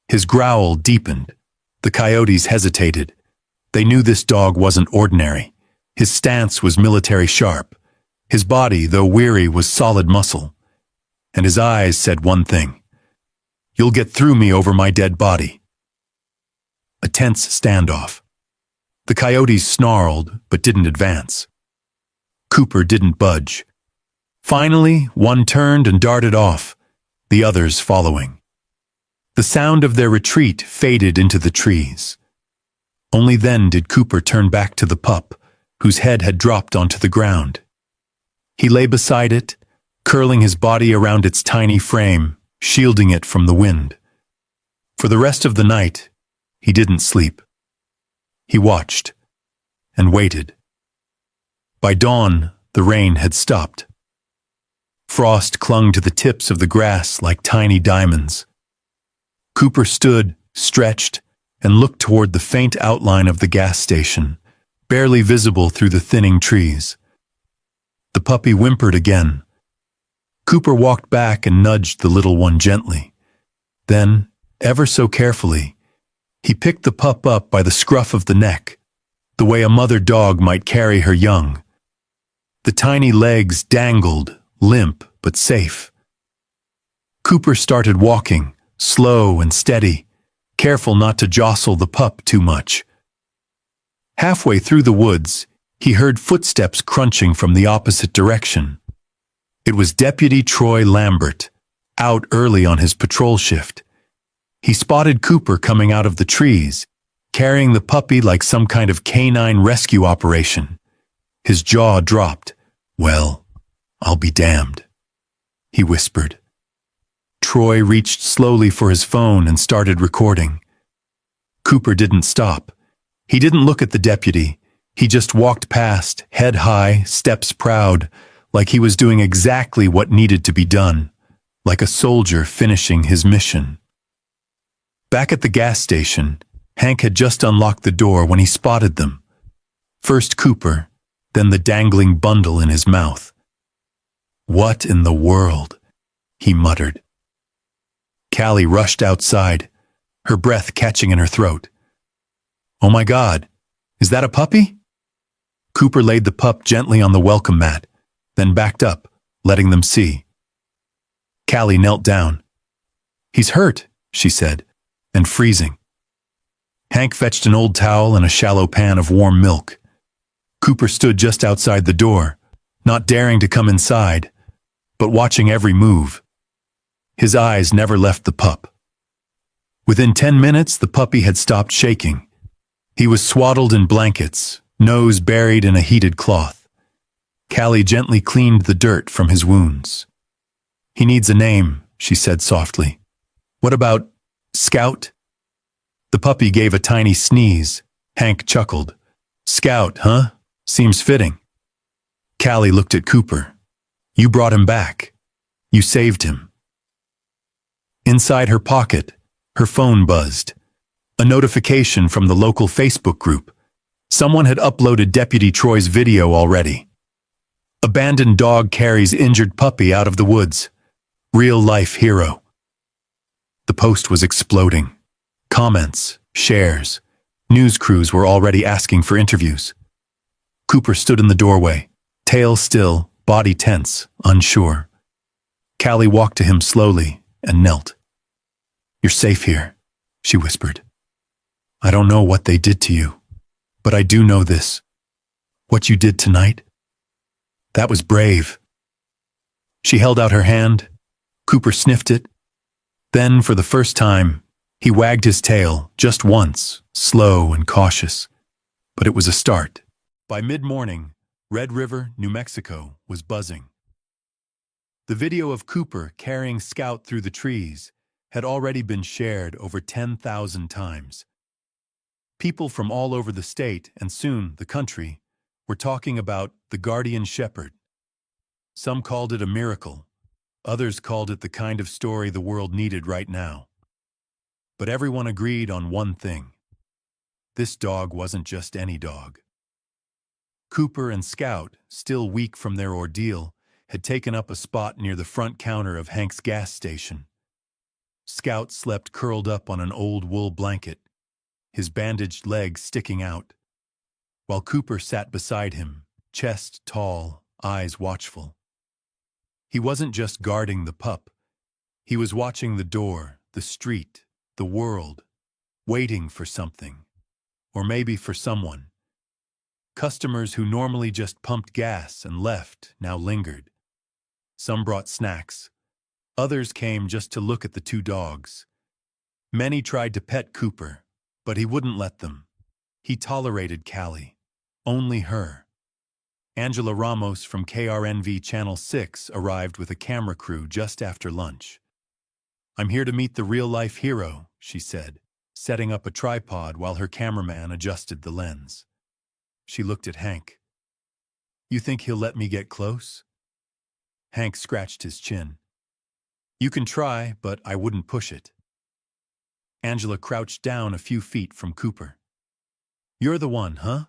His growl deepened. The coyotes hesitated. They knew this dog wasn't ordinary. His stance was military sharp. His body, though weary, was solid muscle. And his eyes said one thing. "You'll get through me over my dead body." A tense standoff. The coyotes snarled, but didn't advance. Cooper didn't budge. Finally, one turned and darted off, the others following. The sound of their retreat faded into the trees. Only then did Cooper turn back to the pup, whose head had dropped onto the ground. He lay beside it, curling his body around its tiny frame, shielding it from the wind. For the rest of the night, he didn't sleep. He watched and waited. By dawn, the rain had stopped. Frost clung to the tips of the grass like tiny diamonds. Cooper stood, stretched, and looked toward the faint outline of the gas station, barely visible through the thinning trees. The puppy whimpered again. Cooper walked back and nudged the little one gently. Then, ever so carefully, he picked the pup up by the scruff of the neck, the way a mother dog might carry her young. The tiny legs dangled, limp but safe. Cooper started walking, slow and steady, careful not to jostle the pup too much. Halfway through the woods, he heard footsteps crunching from the opposite direction. It was Deputy Troy Lambert, out early on his patrol shift. He spotted Cooper coming out of the trees, carrying the puppy like some kind of canine rescue operation. His jaw dropped. "Well, I'll be damned," he whispered. Troy reached slowly for his phone and started recording. Cooper didn't stop. He didn't look at the deputy. He just walked past, head high, steps proud, like he was doing exactly what needed to be done, like a soldier finishing his mission. Back at the gas station, Hank had just unlocked the door when he spotted them. First Cooper, then the dangling bundle in his mouth. "What in the world?" he muttered. Callie rushed outside, her breath catching in her throat. "Oh my God, is that a puppy?" Cooper laid the pup gently on the welcome mat, then backed up, letting them see. Callie knelt down. "He's hurt," she said, and freezing. Hank fetched an old towel and a shallow pan of warm milk. Cooper stood just outside the door, not daring to come inside, but watching every move. His eyes never left the pup. Within 10 minutes, the puppy had stopped shaking. He was swaddled in blankets, nose buried in a heated cloth. Callie gently cleaned the dirt from his wounds. "He needs a name," she said softly. "What about Scout?" The puppy gave a tiny sneeze. Hank chuckled. "Scout, huh? Seems fitting." Callie looked at Cooper. "You brought him back. You saved him." Inside her pocket, her phone buzzed. A notification from the local Facebook group. Someone had uploaded Deputy Troy's video already. "Abandoned dog carries injured puppy out of the woods. Real-life hero." The post was exploding. Comments, shares. News crews were already asking for interviews. Cooper stood in the doorway, tail still, body tense, unsure. Callie walked to him slowly and knelt. "You're safe here," she whispered. "I don't know what they did to you, but I do know this. What you did tonight, that was brave." She held out her hand. Cooper sniffed it. Then, for the first time, he wagged his tail just once, slow and cautious. But it was a start. By mid-morning, Red River, New Mexico, was buzzing. The video of Cooper carrying Scout through the trees had already been shared over 10,000 times. People from all over the state, and soon the country, were talking about the guardian shepherd. Some called it a miracle. Others called it the kind of story the world needed right now. But everyone agreed on one thing. This dog wasn't just any dog. Cooper and Scout, still weak from their ordeal, had taken up a spot near the front counter of Hank's gas station. Scout slept curled up on an old wool blanket, his bandaged legs sticking out, while Cooper sat beside him, chest tall, eyes watchful. He wasn't just guarding the pup. He was watching the door, the street, the world, waiting for something, or maybe for someone. Customers who normally just pumped gas and left now lingered. Some brought snacks. Others came just to look at the two dogs. Many tried to pet Cooper, but he wouldn't let them. He tolerated Callie. Only her. Angela Ramos from KRNV Channel 6 arrived with a camera crew just after lunch. "I'm here to meet the real-life hero," she said, setting up a tripod while her cameraman adjusted the lens. She looked at Hank. "You think he'll let me get close?" Hank scratched his chin. You can try, but I wouldn't push it. Angela crouched down a few feet from Cooper. You're the one, huh?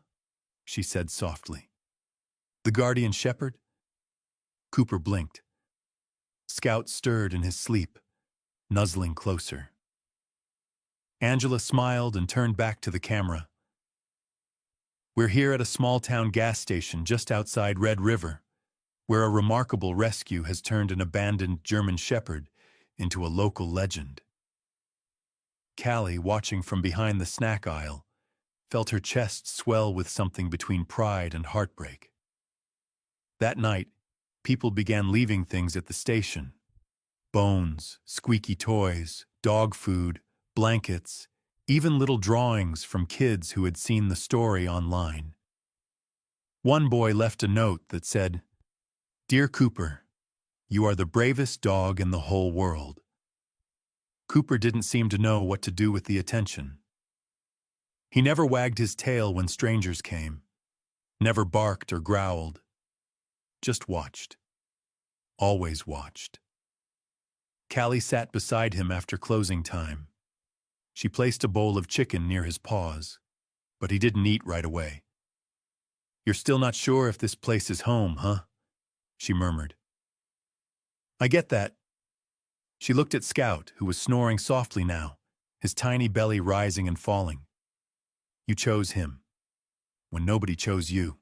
She said softly. The guardian shepherd? Cooper blinked. Scout stirred in his sleep, nuzzling closer. Angela smiled and turned back to the camera. We're here at a small-town gas station just outside Red River, where a remarkable rescue has turned an abandoned German shepherd into a local legend. Callie, watching from behind the snack aisle, felt her chest swell with something between pride and heartbreak. That night, people began leaving things at the station. Bones, squeaky toys, dog food, blankets, even little drawings from kids who had seen the story online. One boy left a note that said, "Dear Cooper, you are the bravest dog in the whole world." Cooper didn't seem to know what to do with the attention. He never wagged his tail when strangers came, never barked or growled, just watched. Always watched. Callie sat beside him after closing time. She placed a bowl of chicken near his paws, but he didn't eat right away. You're still not sure if this place is home, huh? She murmured. I get that. She looked at Scout, who was snoring softly now, his tiny belly rising and falling. You chose him, when nobody chose you.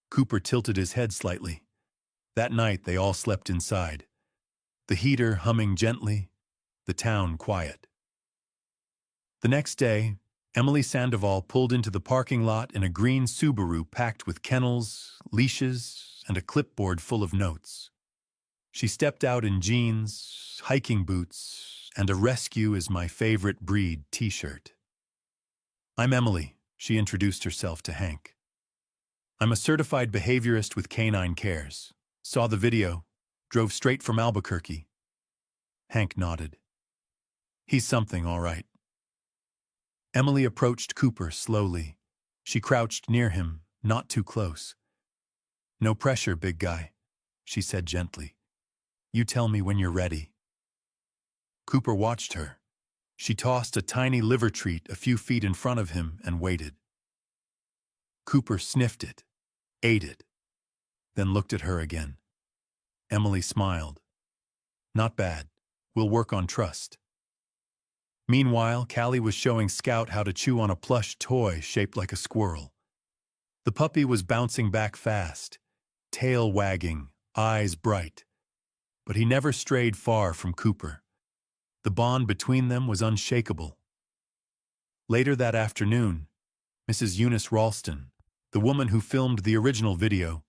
Cooper tilted his head slightly. That night they all slept inside, the heater humming gently, the town quiet. The next day, Emily Sandoval pulled into the parking lot in a green Subaru packed with kennels, leashes, and a clipboard full of notes. She stepped out in jeans, hiking boots, and a "Rescue is my favorite breed" t-shirt. I'm Emily, she introduced herself to Hank. I'm a certified behaviorist with Canine Cares. Saw the video, drove straight from Albuquerque. Hank nodded. He's something, all right. Emily approached Cooper slowly. She crouched near him, not too close. No pressure, big guy, she said gently. You tell me when you're ready. Cooper watched her. She tossed a tiny liver treat a few feet in front of him and waited. Cooper sniffed it, ate it, then looked at her again. Emily smiled. Not bad. We'll work on trust. Meanwhile, Callie was showing Scout how to chew on a plush toy shaped like a squirrel. The puppy was bouncing back fast, tail wagging, eyes bright. But he never strayed far from Cooper. The bond between them was unshakable. Later that afternoon, Mrs. Eunice Ralston, the woman who filmed the original video,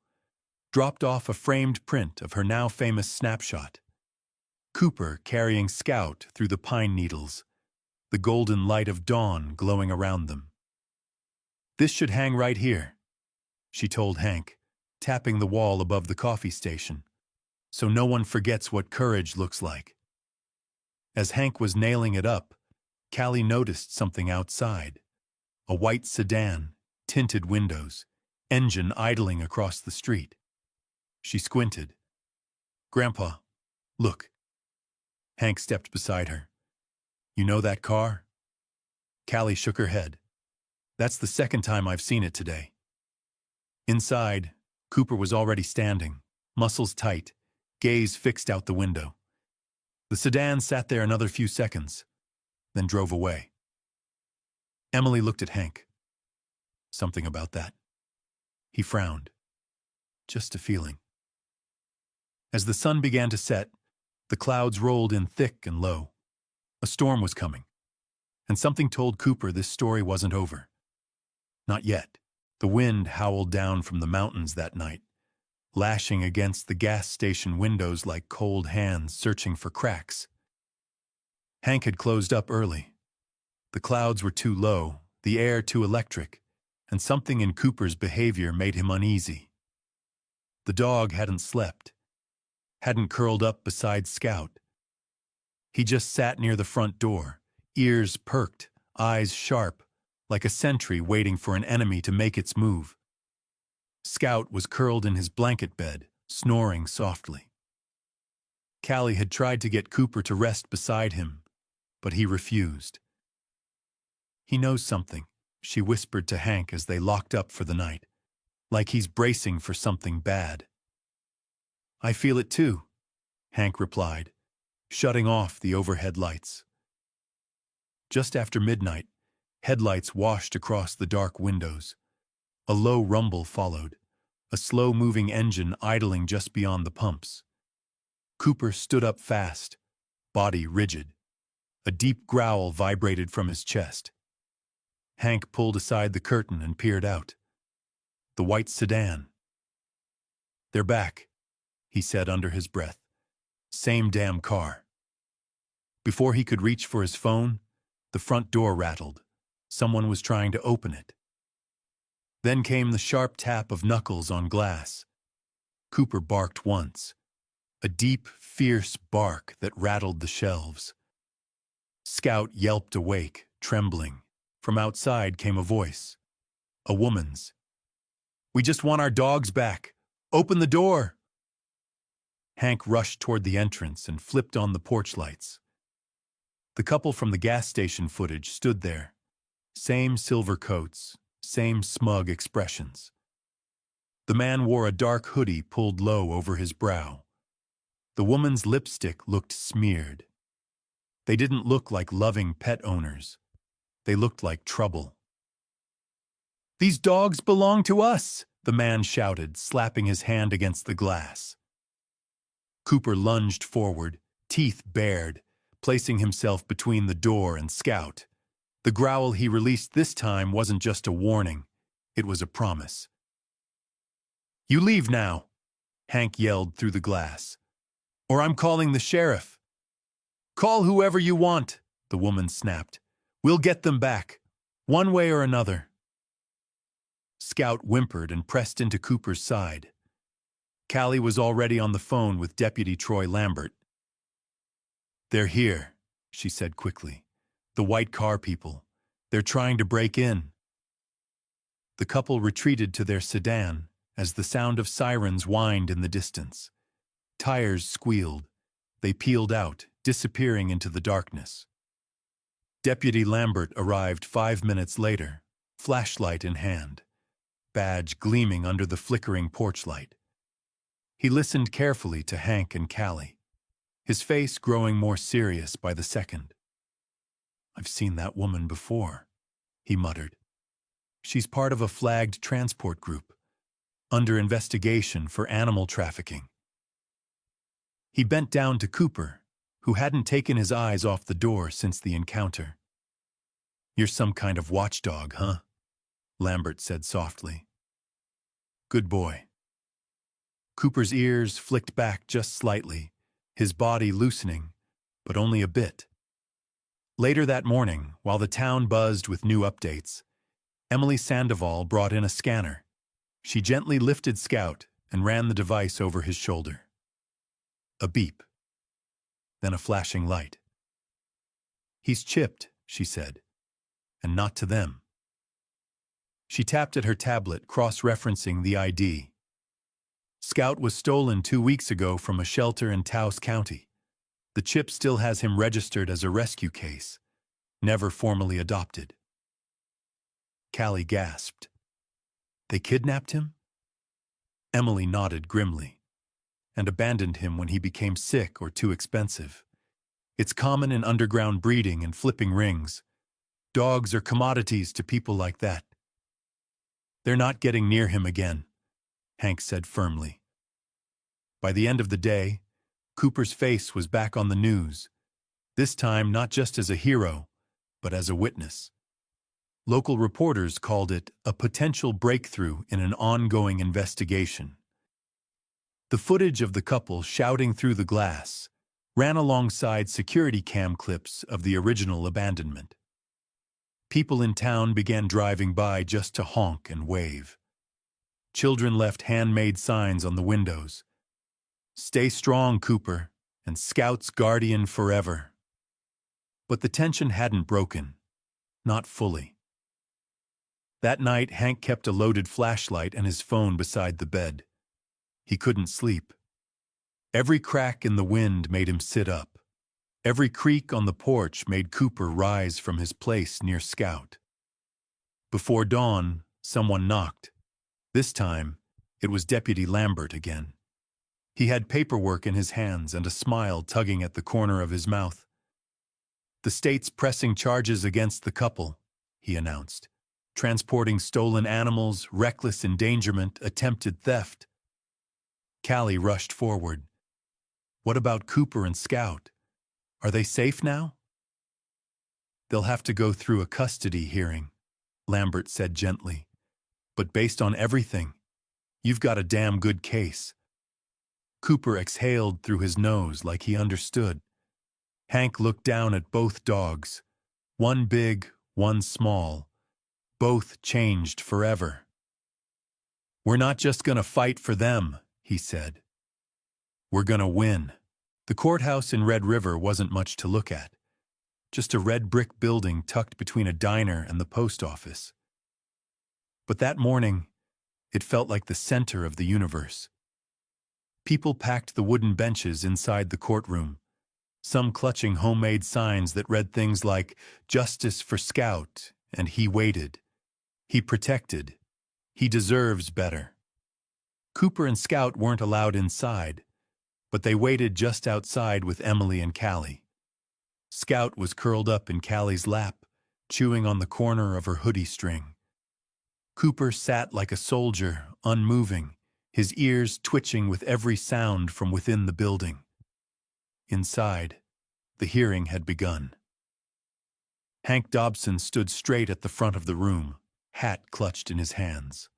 dropped off a framed print of her now famous snapshot. Cooper carrying Scout through the pine needles, the golden light of dawn glowing around them. This should hang right here, she told Hank, tapping the wall above the coffee station, so no one forgets what courage looks like. As Hank was nailing it up, Callie noticed something outside. A white sedan, tinted windows, engine idling across the street. She squinted. Grandpa, look. Hank stepped beside her. You know that car? Callie shook her head. That's the second time I've seen it today. Inside, Cooper was already standing, muscles tight, gaze fixed out the window. The sedan sat there another few seconds, then drove away. Emily looked at Hank. Something about that. He frowned. Just a feeling. As the sun began to set, the clouds rolled in thick and low. A storm was coming, and something told Cooper this story wasn't over. Not yet. The wind howled down from the mountains that night, lashing against the gas station windows like cold hands searching for cracks. Hank had closed up early. The clouds were too low, the air too electric, and something in Cooper's behavior made him uneasy. The dog hadn't slept, hadn't curled up beside Scout. He just sat near the front door, ears perked, eyes sharp, like a sentry waiting for an enemy to make its move. Scout was curled in his blanket bed, snoring softly. Callie had tried to get Cooper to rest beside him, but he refused. "He knows something," she whispered to Hank as they locked up for the night, "like he's bracing for something bad." "I feel it too," Hank replied, shutting off the overhead lights. Just after midnight, headlights washed across the dark windows. A low rumble followed, a slow-moving engine idling just beyond the pumps. Cooper stood up fast, body rigid. A deep growl vibrated from his chest. Hank pulled aside the curtain and peered out. The white sedan. "They're back," he said under his breath. "Same damn car." Before he could reach for his phone, the front door rattled. Someone was trying to open it. Then came the sharp tap of knuckles on glass. Cooper barked once, a deep, fierce bark that rattled the shelves. Scout yelped awake, trembling. From outside came a voice, a woman's. "We just want our dogs back. Open the door!" Hank rushed toward the entrance and flipped on the porch lights. The couple from the gas station footage stood there. Same silver coats, same smug expressions. The man wore a dark hoodie pulled low over his brow. The woman's lipstick looked smeared. They didn't look like loving pet owners. They looked like trouble. "These dogs belong to us," the man shouted, slapping his hand against the glass. Cooper lunged forward, teeth bared, placing himself between the door and Scout. The growl he released this time wasn't just a warning, it was a promise. "You leave now," Hank yelled through the glass, "or I'm calling the sheriff." "Call whoever you want," the woman snapped. "We'll get them back, one way or another." Scout whimpered and pressed into Cooper's side. Callie was already on the phone with Deputy Troy Lambert. "They're here," she said quickly. "The white car people. They're trying to break in." The couple retreated to their sedan as the sound of sirens whined in the distance. Tires squealed. They peeled out, disappearing into the darkness. Deputy Lambert arrived 5 minutes later, flashlight in hand, badge gleaming under the flickering porch light. He listened carefully to Hank and Callie, his face growing more serious by the second. "I've seen that woman before," he muttered. "She's part of a flagged transport group, under investigation for animal trafficking." He bent down to Cooper, who hadn't taken his eyes off the door since the encounter. "You're some kind of watchdog, huh?" Lambert said softly. "Good boy." Cooper's ears flicked back just slightly, his body loosening, but only a bit. Later that morning, while the town buzzed with new updates, Emily Sandoval brought in a scanner. She gently lifted Scout and ran the device over his shoulder. A beep. Then a flashing light. "He's chipped," she said, "and not to them." She tapped at her tablet, cross-referencing the ID. Scout was stolen 2 weeks ago from a shelter in Taos County. The chip still has him registered as a rescue case, never formally adopted. Callie gasped. "They kidnapped him?" Emily nodded grimly. "And abandoned him when he became sick or too expensive. It's common in underground breeding and flipping rings. Dogs are commodities to people like that." "They're not getting near him again," Hank said firmly. By the end of the day, Cooper's face was back on the news, this time not just as a hero, but as a witness. Local reporters called it a potential breakthrough in an ongoing investigation. The footage of the couple shouting through the glass ran alongside security cam clips of the original abandonment. People in town began driving by just to honk and wave. Children left handmade signs on the windows. "Stay strong, Cooper, and Scout's guardian forever." But the tension hadn't broken. Not fully. That night, Hank kept a loaded flashlight and his phone beside the bed. He couldn't sleep. Every crack in the wind made him sit up. Every creak on the porch made Cooper rise from his place near Scout. Before dawn, someone knocked. This time, it was Deputy Lambert again. He had paperwork in his hands and a smile tugging at the corner of his mouth. "The state's pressing charges against the couple," he announced. "Transporting stolen animals, reckless endangerment, attempted theft." Callie rushed forward. "What about Cooper and Scout? Are they safe now?" "They'll have to go through a custody hearing," Lambert said gently. "But based on everything, you've got a damn good case." Cooper exhaled through his nose like he understood. Hank looked down at both dogs, one big, one small, both changed forever. "We're not just gonna fight for them," he said. "We're gonna win." The courthouse in Red River wasn't much to look at. Just a red brick building tucked between a diner and the post office. But that morning, it felt like the center of the universe. People packed the wooden benches inside the courtroom, some clutching homemade signs that read things like "Justice for Scout" and "He waited." "He protected." "He deserves better." Cooper and Scout weren't allowed inside, but they waited just outside with Emily and Callie. Scout was curled up in Callie's lap, chewing on the corner of her hoodie string. Cooper sat like a soldier, unmoving, his ears twitching with every sound from within the building. Inside, the hearing had begun. Hank Dobson stood straight at the front of the room, hat clutched in his hands.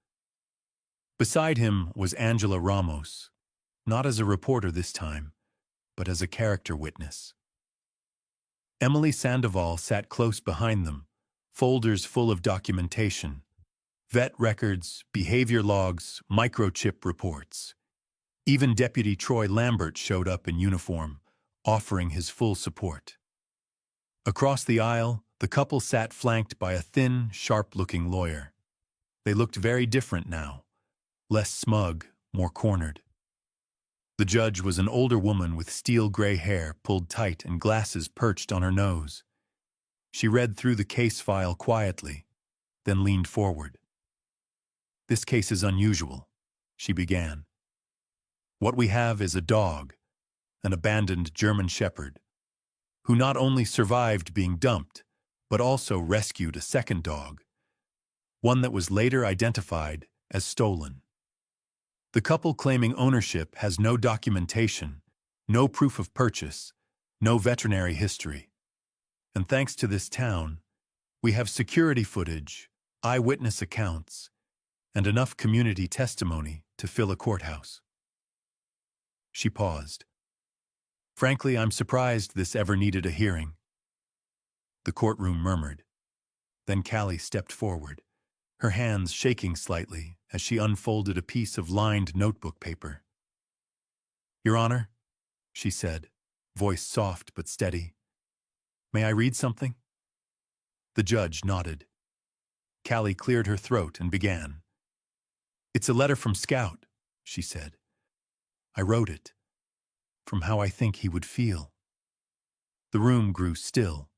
Beside him was Angela Ramos, not as a reporter this time, but as a character witness. Emily Sandoval sat close behind them, folders full of documentation, vet records, behavior logs, microchip reports. Even Deputy Troy Lambert showed up in uniform, offering his full support. Across the aisle, the couple sat flanked by a thin, sharp-looking lawyer. They looked very different now, less smug, more cornered. The judge was an older woman with steel-gray hair pulled tight and glasses perched on her nose. She read through the case file quietly, then leaned forward. "This case is unusual," she began. "What we have is a dog, an abandoned German Shepherd, who not only survived being dumped, but also rescued a second dog, one that was later identified as stolen. The couple claiming ownership has no documentation, no proof of purchase, no veterinary history. And thanks to this town, we have security footage, eyewitness accounts, and enough community testimony to fill a courthouse." She paused. "Frankly, I'm surprised this ever needed a hearing." The courtroom murmured. Then Callie stepped forward, her hands shaking slightly as she unfolded a piece of lined notebook paper. "Your Honor," she said, voice soft but steady, "may I read something?" The judge nodded. Callie cleared her throat and began. "It's a letter from Scout," she said. "I wrote it, from how I think he would feel." The room grew still.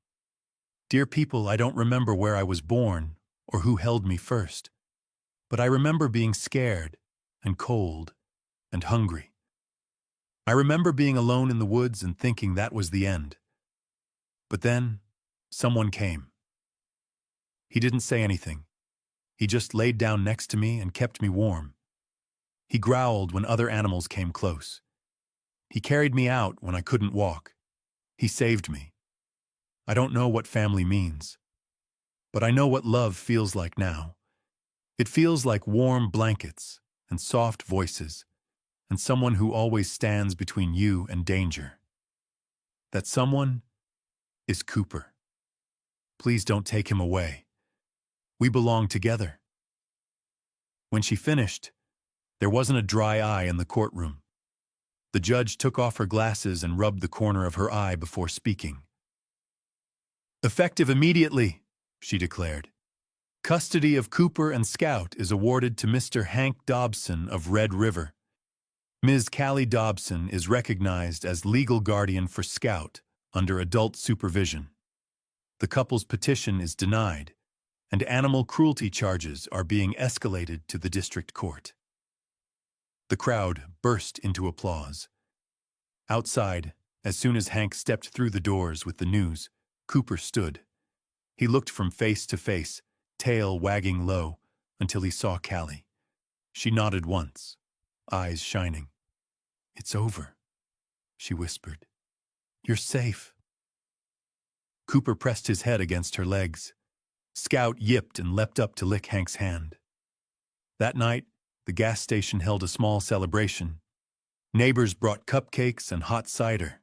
"Dear people, I don't remember where I was born or who held me first, but I remember being scared and cold and hungry. I remember being alone in the woods and thinking that was the end. But then, someone came. He didn't say anything. He just laid down next to me and kept me warm. He growled when other animals came close. He carried me out when I couldn't walk. He saved me. I don't know what family means, but I know what love feels like now. It feels like warm blankets and soft voices and someone who always stands between you and danger. That someone is Cooper. Please don't take him away. We belong together." When she finished, there wasn't a dry eye in the courtroom. The judge took off her glasses and rubbed the corner of her eye before speaking. "Effective immediately," she declared. "Custody of Cooper and Scout is awarded to Mr. Hank Dobson of Red River. Ms. Callie Dobson is recognized as legal guardian for Scout under adult supervision. The couple's petition is denied, and animal cruelty charges are being escalated to the district court. The crowd burst into applause. Outside, as soon as Hank stepped through the doors with the news, Cooper stood. He looked from face to face, tail wagging low, until he saw Callie. She nodded once, eyes shining. "It's over," she whispered. "You're safe." Cooper pressed his head against her legs. Scout yipped and leapt up to lick Hank's hand. That night, the gas station held a small celebration. Neighbors brought cupcakes and hot cider.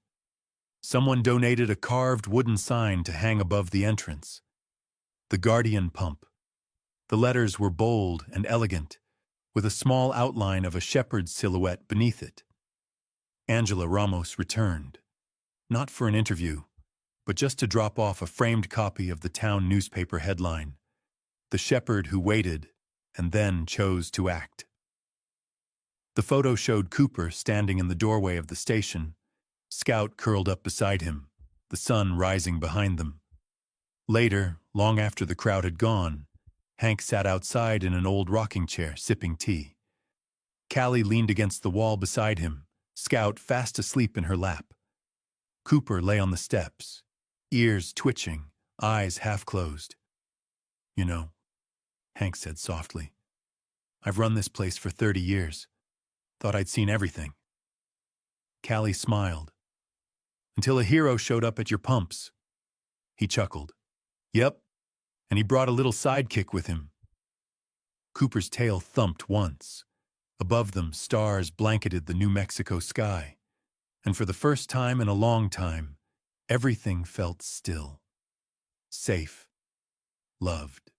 Someone donated a carved wooden sign to hang above the entrance. The Guardian Pump. The letters were bold and elegant, with a small outline of a shepherd's silhouette beneath it. Angela Ramos returned, not for an interview, but just to drop off a framed copy of the town newspaper headline, "The Shepherd Who Waited and Then Chose to Act." The photo showed Cooper standing in the doorway of the station, Scout curled up beside him, the sun rising behind them. Later, long after the crowd had gone, Hank sat outside in an old rocking chair, sipping tea. Callie leaned against the wall beside him, Scout fast asleep in her lap. Cooper lay on the steps, ears twitching, eyes half closed. "You know," Hank said softly, "I've run this place for 30 years. Thought I'd seen everything." Callie smiled. "Until a hero showed up at your pumps." He chuckled. "Yep, and he brought a little sidekick with him." Cooper's tail thumped once. Above them, stars blanketed the New Mexico sky. And for the first time in a long time, everything felt still. Safe. Loved.